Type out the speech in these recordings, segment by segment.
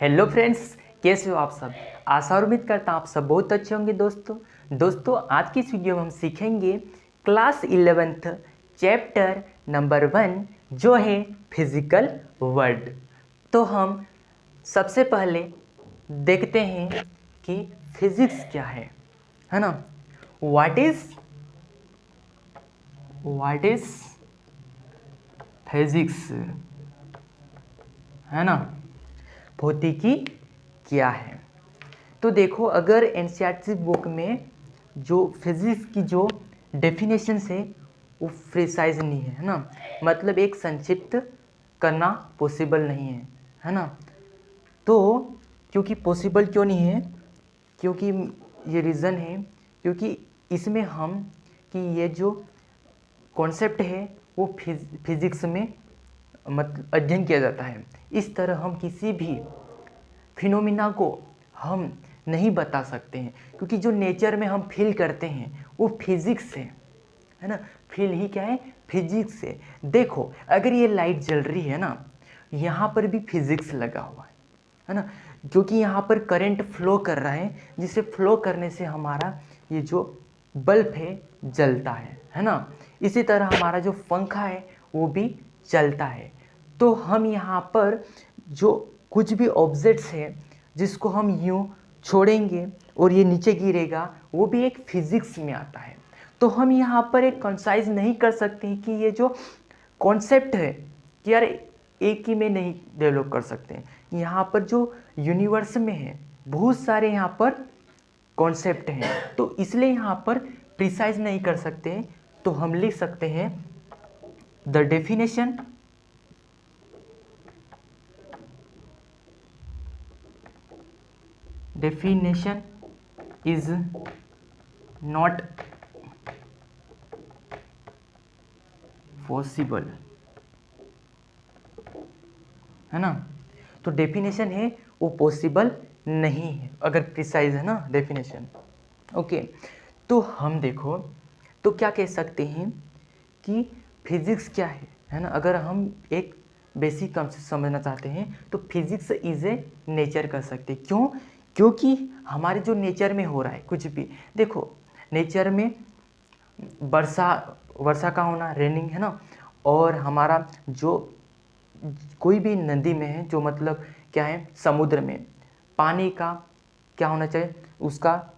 Hello friends, कैसे हो आप सब। आशा और उम्मीद करता हूँ आप सब बहुत अच्छे होंगे। दोस्तों आज की इस वीडियो में हम सीखेंगे क्लास 11th चैप्टर नंबर 1 जो है फिजिकल वर्ल्ड। तो हम सबसे पहले देखते हैं कि फिजिक्स क्या है ना। व्हाट इज फिजिक्स, है ना। भौतिकी क्या है। तो देखो, अगर एनसीईआरटी बुक में जो फिजिक्स की जो डेफिनेशंस है वो प्रिसाइज नहीं है ना। मतलब एक संक्षिप्त करना पॉसिबल नहीं है ना। तो क्योंकि पॉसिबल क्यों नहीं है, क्योंकि ये रीज़न है क्योंकि इसमें हम कि ये जो कॉन्सेप्ट है वो फिजिक्स में मतलब अध्ययन किया जाता है। इस तरह हम किसी भी फिनोमिना को हम नहीं बता सकते हैं, क्योंकि जो नेचर में हम फील करते हैं वो फिजिक्स है ना। फील ही क्या है, फिजिक्स है। देखो, अगर ये लाइट जल रही है ना, यहाँ पर भी फिजिक्स लगा हुआ है ना, क्योंकि यहाँ पर करंट फ्लो कर रहा है, जिसे फ्लो करने से हमारा ये जो बल्ब है जलता है ना। इसी तरह हमारा जो पंखा है वो भी चलता है। तो हम यहाँ पर जो कुछ भी ऑब्जेक्ट्स है जिसको हम यूँ छोड़ेंगे और ये नीचे गिरेगा, वो भी एक फिजिक्स में आता है। तो हम यहाँ पर एक कंसाइज नहीं कर सकते कि ये जो कॉन्सेप्ट है कि यार एक ही में नहीं डेवलप कर सकते हैं। यहाँ पर जो यूनिवर्स में है बहुत सारे यहाँ पर कॉन्सेप्ट हैं, तो इसलिए यहाँ पर प्रिसाइज नहीं कर सकते। तो हम लिख सकते हैं the definition is not possible, है ना। तो डेफिनेशन है वो पॉसिबल नहीं है, अगर प्रिसाइज है ना डेफिनेशन। ओके, तो हम देखो तो क्या कह सकते हैं कि फिजिक्स क्या है ना। अगर हम एक बेसिक कंसेप्ट समझना चाहते हैं तो फिजिक्स इज ए नेचर कर सकते हैं। क्यों? क्योंकि हमारे जो नेचर में हो रहा है कुछ भी, देखो नेचर में वर्षा का होना, रेनिंग, है ना। और हमारा जो कोई भी नदी में है, जो मतलब क्या है, समुद्र में पानी का क्या होना चाहिए, उसका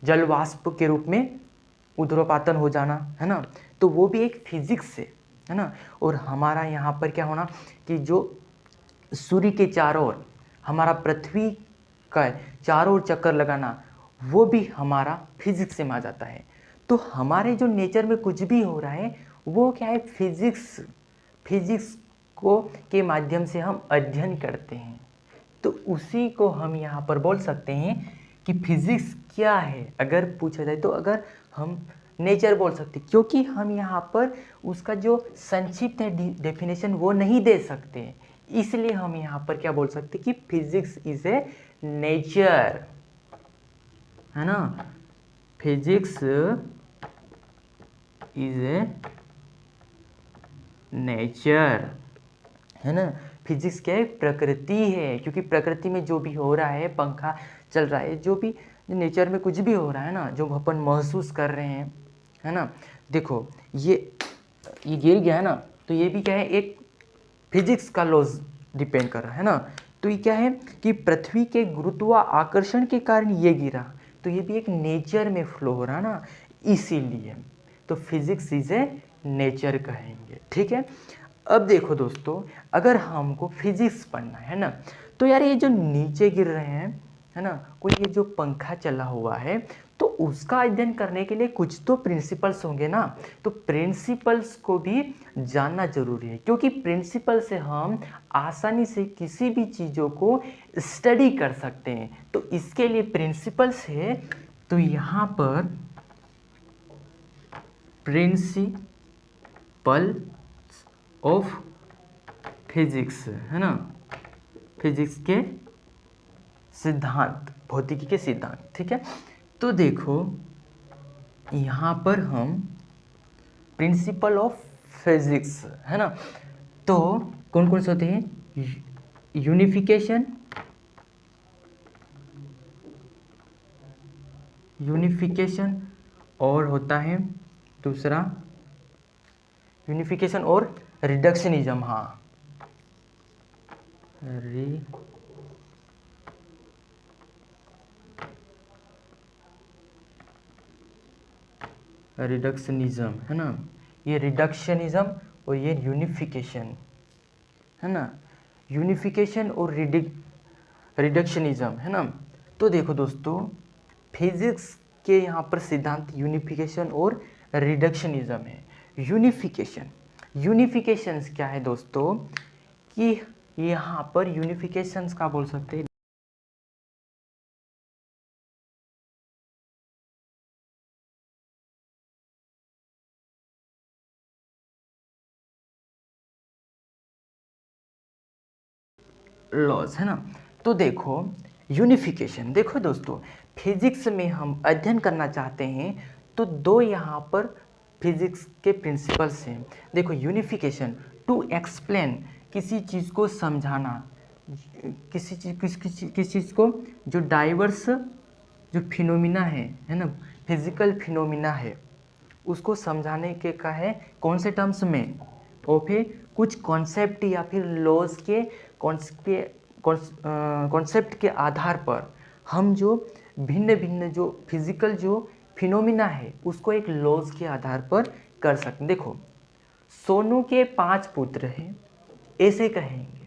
जल वाष्प के रूप में ऊर्ध्वपातन हो जाना, है ना। तो वो भी एक फिजिक्स है ना। और हमारा यहाँ पर क्या होना कि जो सूर्य के चारों ओर हमारा पृथ्वी का चारों ओर चक्कर लगाना, वो भी हमारा फिजिक्स से में आ जाता है। तो हमारे जो नेचर में कुछ भी हो रहा है वो क्या है, फिजिक्स को के माध्यम से हम अध्ययन करते हैं। तो उसी को हम यहाँ पर बोल सकते हैं कि फिजिक्स क्या है। अगर पूछा जाए तो अगर हम नेचर बोल सकते, क्योंकि हम यहाँ पर उसका जो संक्षिप्त है डेफिनेशन वो नहीं दे सकते, इसलिए हम यहाँ पर क्या बोल सकते कि फिजिक्स इज ए नेचर, है ना। फिजिक्स इज ए नेचर, है ना। फिजिक्स क्या है, प्रकृति है। क्योंकि प्रकृति में जो भी हो रहा है, पंखा चल रहा है, जो भी नेचर में कुछ भी हो रहा है ना, जो अपन महसूस कर रहे हैं, है ना। देखो ये गिर गया है ना, तो ये भी क्या है, एक फिजिक्स का लॉज डिपेंड कर रहा है ना। तो ये क्या है कि पृथ्वी के गुरुत्वाकर्षण के कारण ये गिरा, तो ये भी एक नेचर में फ्लो हो रहा है ना, इसीलिए तो फिजिक्स इज ए नेचर कहेंगे, ठीक है। अब देखो दोस्तों, अगर हमको फिजिक्स पढ़ना है ना, तो यार ये जो नीचे गिर रहे हैं, है ना, कोई ये जो पंखा चला हुआ है, तो उसका अध्ययन करने के लिए कुछ तो प्रिंसिपल्स होंगे ना। तो प्रिंसिपल्स को भी जानना जरूरी है, क्योंकि प्रिंसिपल से हम आसानी से किसी भी चीज़ों को स्टडी कर सकते हैं। तो इसके लिए प्रिंसिपल्स है, तो यहाँ पर प्रिंसिपल ऑफ फिजिक्स, है ना, फिजिक्स के सिद्धांत, भौतिकी के सिद्धांत, ठीक है। तो देखो यहाँ पर हम प्रिंसिपल ऑफ फिजिक्स, है ना, तो कौन कौन से होते हैं, यूनिफिकेशन, और होता है दूसरा यूनिफिकेशन और रिडक्शनिज्म। हाँ, रिडक्शनिज्म है ना, ये रिडक्शनिज्म और ये यूनिफिकेशन है ना, यूनिफिकेशन और रिडक्शनिज्म है ना। तो देखो दोस्तों, फिजिक्स के यहाँ पर सिद्धांत यूनिफिकेशन और रिडक्शनिज्म है। यूनिफिकेशंस क्या है दोस्तों, कि यहाँ पर यूनिफिकेशंस का बोल सकते हैं लॉज है ना। तो देखो यूनिफिकेशन, देखो दोस्तों, फिजिक्स में हम अध्ययन करना चाहते हैं तो दो यहाँ पर फिजिक्स के प्रिंसिपल्स हैं। देखो यूनिफिकेशन, टू एक्सप्लेन, किसी चीज़ को समझाना, किसी चीज़ को जो डाइवर्स जो फिनोमिना है ना, फिजिकल फिनोमिना है, उसको समझाने के का है कौन से टर्म्स में, और फिर कुछ कॉन्सेप्ट या फिर लॉज के कॉन्सेप्ट के आधार पर हम जो भिन्न भिन्न जो फिजिकल जो फिनोमिना है उसको एक लॉज के आधार पर कर सकते। देखो, सोनू के 5 पुत्र हैं, ऐसे कहेंगे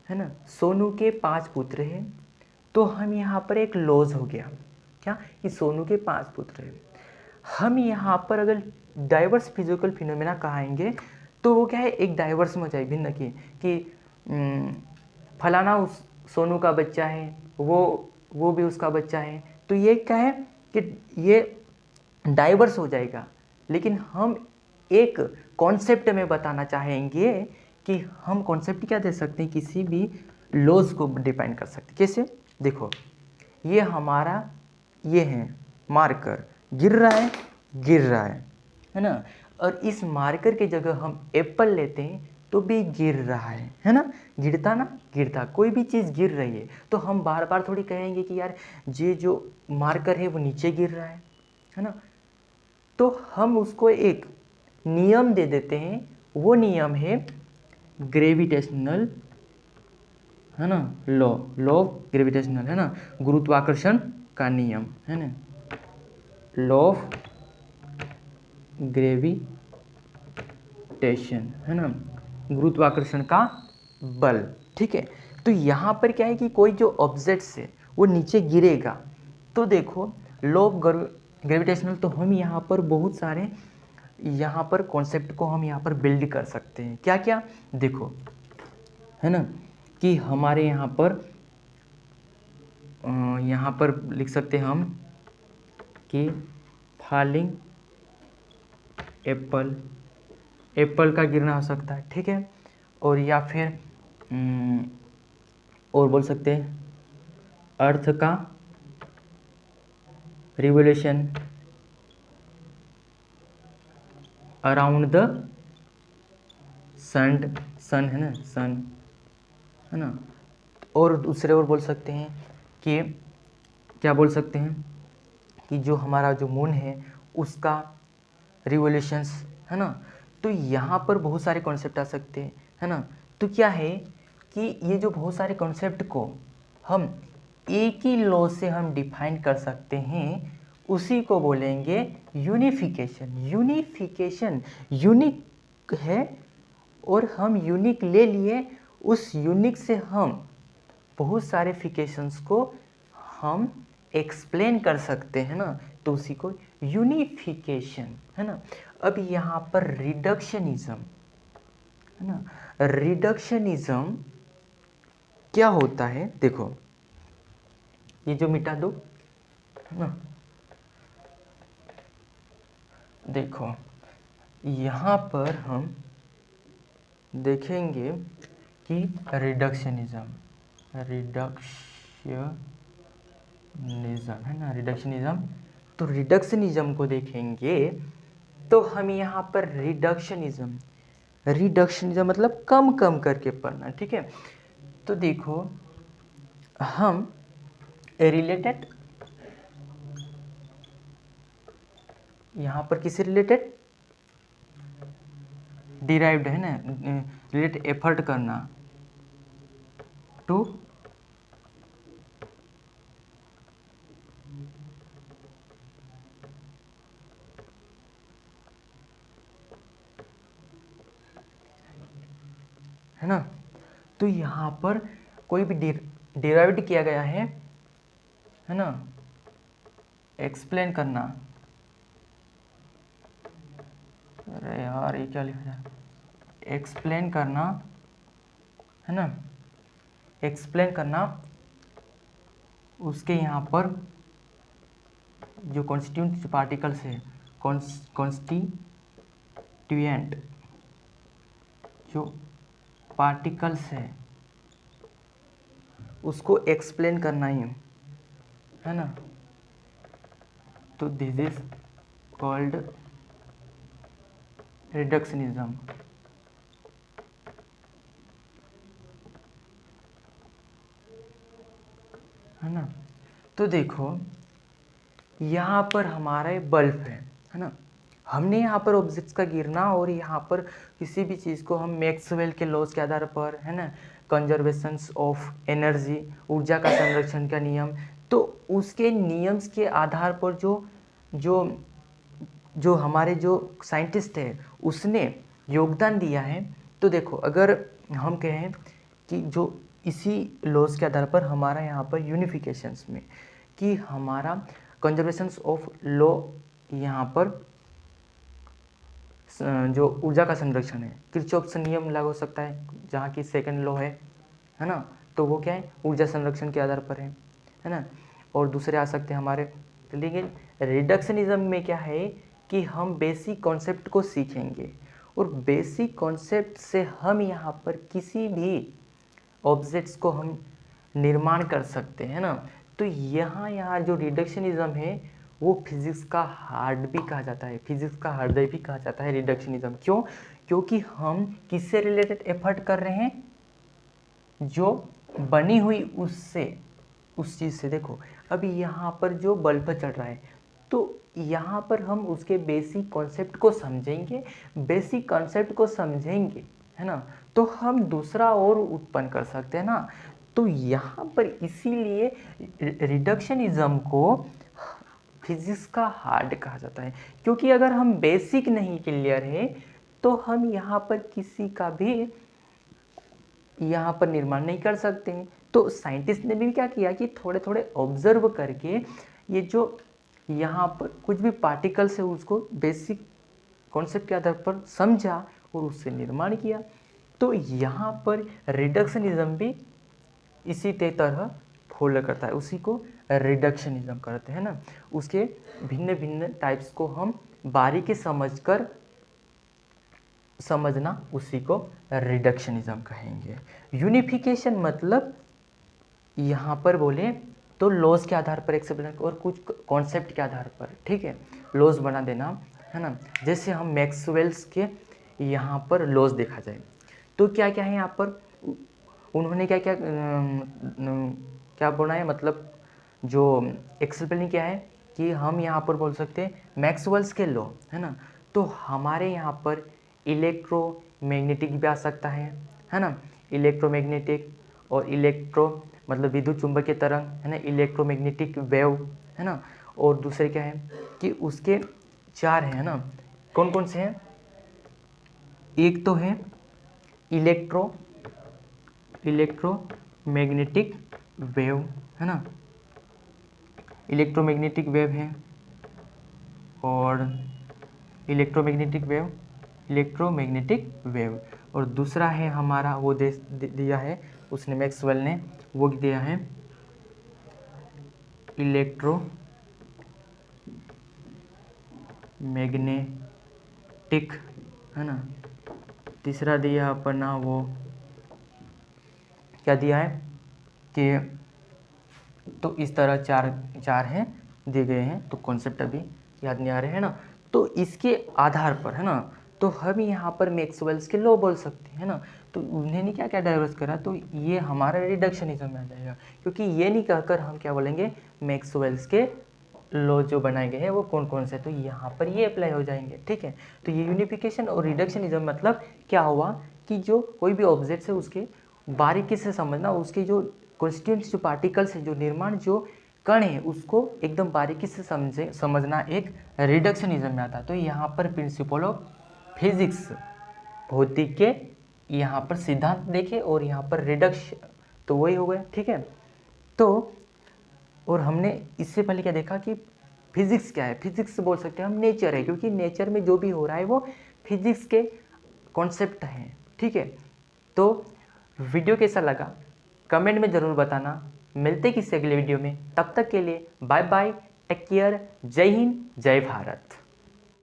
है ना, सोनू के 5 पुत्र हैं, तो हम यहाँ पर एक लॉज हो गया क्या, कि सोनू के 5 पुत्र हैं। हम यहाँ पर अगर डाइवर्स फिजिकल फिनोमेना कहेंगे तो वो क्या है, एक डाइवर्स में हो जाए भिन्न की, कि फलाना उस सोनू का बच्चा है, वो भी उसका बच्चा है, तो ये क्या है कि ये डाइवर्स हो जाएगा। लेकिन हम एक कॉन्सेप्ट में बताना चाहेंगे कि हम कॉन्सेप्ट क्या दे सकते हैं, किसी भी लॉज को डिफाइन कर सकते हैं। कैसे, देखो, ये हमारा ये है मार्कर, गिर रहा है ना, और इस मार्कर की जगह हम एप्पल लेते हैं तो भी गिर रहा है ना, गिरता, कोई भी चीज़ गिर रही है तो हम बार बार थोड़ी कहेंगे कि यार ये जो मार्कर है वो नीचे गिर रहा है ना। तो हम उसको एक नियम दे देते हैं, वो नियम है ग्रेविटेशनल है ना, लॉ ऑफ ग्रेविटेशनल है ना, गुरुत्वाकर्षण का नियम है ना, लॉ ऑफ ग्रेविटेशन है ना, गुरुत्वाकर्षण का बल। ठीक है, तो यहाँ पर क्या है कि कोई जो ऑब्जेक्ट है वो नीचे गिरेगा, तो देखो लॉ ऑफ ग्रेविटेशनल, तो हम यहाँ पर बहुत सारे यहाँ पर कॉन्सेप्ट को हम यहाँ पर बिल्ड कर सकते हैं। क्या क्या, देखो है ना, कि हमारे यहाँ पर लिख सकते हैं हम कि फॉलिंग एप्पल का गिरना हो सकता है। ठीक है, और या फिर और बोल सकते हैं अर्थ का रिवोल्यूशन अराउंड द सन है ना, सन है ना, और दूसरे और बोल सकते हैं कि क्या बोल सकते हैं कि जो हमारा जो मून है उसका रिवोल्यूशंस है ना। तो यहाँ पर बहुत सारे कॉन्सेप्ट आ सकते हैं है ना। तो क्या है कि ये जो बहुत सारे कॉन्सेप्ट को हम एक ही लॉ से हम डिफाइन कर सकते हैं, उसी को बोलेंगे यूनिफिकेशन यूनिक है, और हम यूनिक ले लिए, उस यूनिक से हम बहुत सारे फिकेशंस को हम एक्सप्लेन कर सकते हैं ना, तो उसी को यूनिफिकेशन है ना। अब यहाँ पर रिडक्शनिज्म है ना, रिडक्शनिज्म क्या होता है, देखो ये जो मिटा दो है ना, देखो यहाँ पर हम देखेंगे कि रिडक्शनिज्म है ना, रिडक्शनिज्म, तो रिडक्शनिज्म को देखेंगे तो हम यहाँ पर रिडक्शनिज्म मतलब कम करके पढ़ना। ठीक है, तो देखो हम रिलेटेड, यहाँ पर किससे रिलेटेड, डिराइव्ड है ना, रिलेटेड एफर्ट करना टू है ना। तो यहाँ पर कोई भी डिराइव्ड किया गया है ना, एक्सप्लेन करना, अरे यार ये क्या लिखा है, एक्सप्लेन करना है ना, एक्सप्लेन करना उसके यहाँ पर जो कॉन्स्टिट्यूएंट पार्टिकल्स है, कॉन्स्टिट्यूएंट जो पार्टिकल्स है उसको एक्सप्लेन करना ही है ना। तो दिस इज कॉल्ड रिडक्शनिज्म, है ना। तो देखो यहाँ पर हमारा बल्ब है ना, हमने यहाँ पर ऑब्जेक्ट्स का गिरना और यहाँ पर किसी भी चीज़ को हम मैक्सवेल के लॉज के आधार पर, है ना, कंजर्वेशंस ऑफ एनर्जी, ऊर्जा का संरक्षण का नियम, तो उसके नियम्स के आधार पर जो जो जो हमारे जो साइंटिस्ट है उसने योगदान दिया है। तो देखो अगर हम कहें कि जो इसी लॉज के आधार पर हमारा यहाँ पर यूनिफिकेशंस में कि हमारा कंजर्वेशंस ऑफ लॉ, यहाँ पर जो ऊर्जा का संरक्षण है, किरचॉफ नियम लागू हो सकता है जहाँ की सेकंड लॉ है ना, तो वो क्या है, ऊर्जा संरक्षण के आधार पर है ना। और दूसरे आ सकते हैं हमारे, लेकिन रिडक्शनिज्म में क्या है कि हम बेसिक कॉन्सेप्ट को सीखेंगे और बेसिक कॉन्सेप्ट से हम यहाँ पर किसी भी ऑब्जेक्ट्स को हम निर्माण कर सकते हैं ना। तो यहाँ जो रिडक्शनिज्म है वो फिजिक्स का हार्ट भी कहा जाता है, फिजिक्स का हृदय भी कहा जाता है रिडक्शनिज्म। क्यों? क्योंकि हम किससे रिलेटेड एफर्ट कर रहे हैं, जो बनी हुई उससे, उस चीज़ से। देखो अभी यहाँ पर जो बल्ब चल रहा है तो यहाँ पर हम उसके बेसिक कॉन्सेप्ट को समझेंगे, बेसिक कॉन्सेप्ट को समझेंगे है ना, तो हम दूसरा और उत्पन्न कर सकते हैं ना। तो यहाँ पर इसीलिए रिडक्शनिज्म को फिजिक्स का हार्ट कहा जाता है, क्योंकि अगर हम बेसिक नहीं क्लियर है तो हम यहाँ पर किसी का भी यहाँ पर निर्माण नहीं कर सकते हैं। तो साइंटिस्ट ने भी क्या किया कि थोड़े थोड़े ऑब्जर्व करके ये जो यहाँ पर कुछ भी पार्टिकल्स है उसको बेसिक कॉन्सेप्ट के आधार पर समझा और उससे निर्माण किया। तो यहाँ पर रिडक्शनिज्म भी इसी तरह फॉलो करता है, उसी को रिडक्शनिज्म करते हैं ना। उसके भिन्न भिन्न टाइप्स को हम बारीकी समझकर समझना, उसी को रिडक्शनिज्म कहेंगे। यूनिफिकेशन मतलब यहाँ पर बोले तो लॉज के आधार पर एक्सप्लेन और कुछ कॉन्सेप्ट के आधार पर, ठीक है, लॉज बना देना है ना। जैसे हम मैक्सवेल्स के यहाँ पर लॉज देखा जाए तो क्या क्या है यहाँ पर, उन्होंने क्या क्या क्या बनाया, मतलब जो एक्सप्लेन क्या है कि हम यहाँ पर बोल सकते हैं मैक्सवेल्स के लॉ, है ना। तो हमारे यहाँ पर इलेक्ट्रोमैग्नेटिक भी आ सकता है ना, इलेक्ट्रोमैग्नेटिक और इलेक्ट्रो मतलब विद्युत चुंबकीय तरंग, है ना, इलेक्ट्रोमैग्नेटिक वेव, है ना। और दूसरे क्या है कि उसके चार है ना, कौन कौन से हैं, एक तो है इलेक्ट्रोमैग्नेटिक वेव, है ना, इलेक्ट्रोमैग्नेटिक वेव है, और इलेक्ट्रोमैग्नेटिक वेव, और दूसरा है हमारा वो दिया है उसने, मैक्सवेल ने वो दिया है इलेक्ट्रोमैग्नेटिक, है ना। तीसरा दिया अपना वो क्या दिया है कि, तो इस तरह चार हैं दिए गए हैं, तो कॉन्सेप्ट अभी याद नहीं आ रहे हैं ना। तो इसके आधार पर, है ना, तो हम यहाँ पर मैक्सवेल्स के लॉ बोल सकते हैं ना। तो उन्होंने क्या क्या डाइवर्स करा, तो ये हमारा रिडक्शनिज्म में आ जाएगा, क्योंकि ये नहीं कहकर हम क्या बोलेंगे, मैक्सवेल्स के लॉ जो बनाए गए हैं वो कौन कौन से, तो यहाँ पर ये अप्लाई हो जाएंगे। ठीक है, तो ये यूनिफिकेशन और रिडक्शनिज्म मतलब क्या हुआ कि जो कोई भी ऑब्जेक्ट है उसके बारीकी से समझना, उसके जो कॉन्स्टिट्यूएंट्स, जो पार्टिकल्स है, जो निर्माण, जो कण है, उसको एकदम बारीकी से समझना एक रिडक्शनिज्म में आता है। तो यहाँ पर प्रिंसिपल ऑफ फिजिक्स, भौतिक के यहाँ पर सिद्धांत देखे और यहाँ पर रिडक्श, तो वही हो गया। ठीक है, तो और हमने इससे पहले क्या देखा कि फिजिक्स क्या है, फिजिक्स बोल सकते हैं हम नेचर है, क्योंकि नेचर में जो भी हो रहा है वो फिजिक्स के कॉन्सेप्ट हैं। ठीक है, तो वीडियो कैसा लगा कमेंट में ज़रूर बताना। मिलते किसी अगले वीडियो में, तब तक के लिए बाय बाय, टेक केयर, जय हिंद, जय भारत।